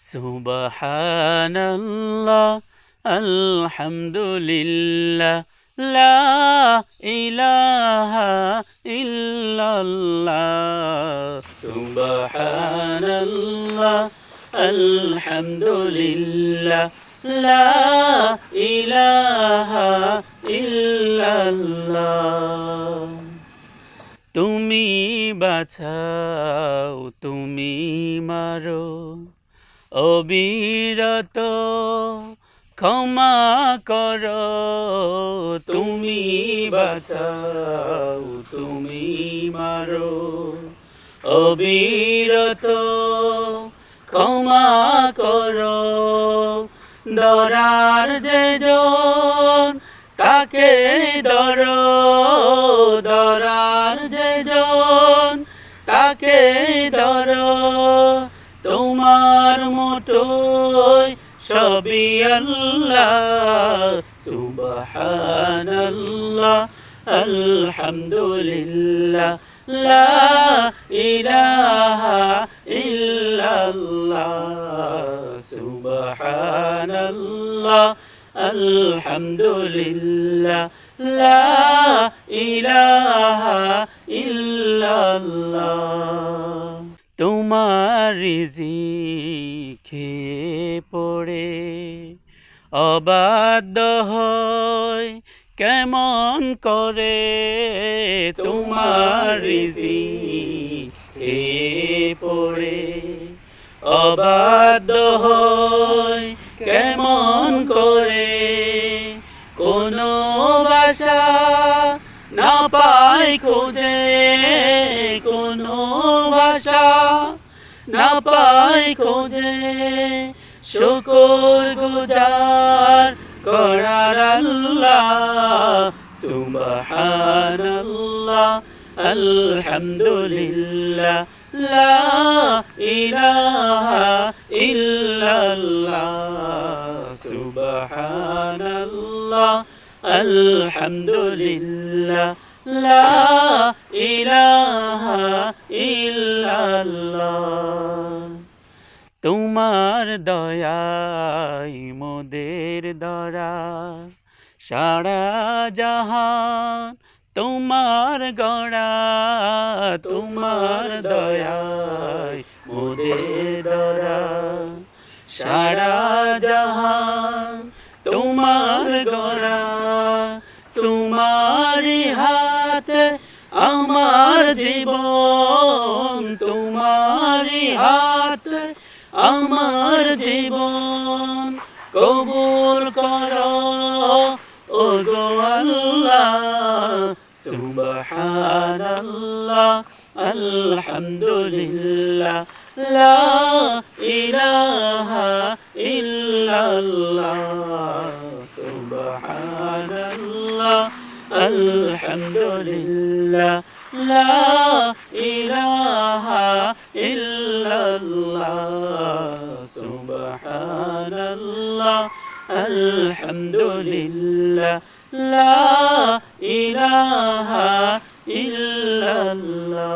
সুবহানাল্লাহ আলহামদুলিল্লাহ লা ইলাহা ইল্লাল্লাহ সুবহানাল্লাহ আলহামদুলিল্লাহ লা ইলাহা ইল্লাল্লাহ তুমি বাছাও তুমি মারো অবিরত ক্ষমা করো তুমি বাছাও তুমি মারো অবিরত ক্ষমা করো দরার যে জন তাকে ধরো দরার যে জন তাকে ধরো তোমার মুঠোয় সবই আল্লাহ সুবহানাল্লাহ আলহামদুলিল্লাহ লা ইলাহা ইল্লাল্লাহ সুবহানাল্লাহ আলহামদুলিল্লাহ লা ইলাহা ইল্লাল্লাহ তোমার রিজিকে পড়ে অবাধ্য হয় কেমন করে তোমার রিজিকে পড়ে অবাধ্য হয় কেমন করে কোনো ভাষা না পাই খোঁজে কোনো ভাষা না পাই খোঁজে শুকর গুজার করার আল্লাহ সুবহানাল্লাহ আলহামদুলিল্লাহ লা ইলাহা ইল্লাল্লাহ সুবহানাল্লাহ আলহামদুলিল্লাহ লা ইলাহা ইল্লাল্লাহ তোমার দয়ায় মোদের দরা সারা জাহান তোমার গড়া তোমার দয়ায় মোদের দরা সারা জাহান তোমার গড়া তোমারি হাতে আমার জীবন তোমারি হাতে আমার জীবন কবুল করো ও গো আল্লাহ সুবহানাল্লাহ আলহামদুলিল্লাহ লা ইলাহা ইল্লাল্লাহ সুবহানাল্লাহ আলহামদুলিল্লাহ লা ইলাহা ইল্লাল্লাহ সুবহানাল্লাহ আলহামদুলিল্লাহ লা ইলাহা ইল্লাল্লাহ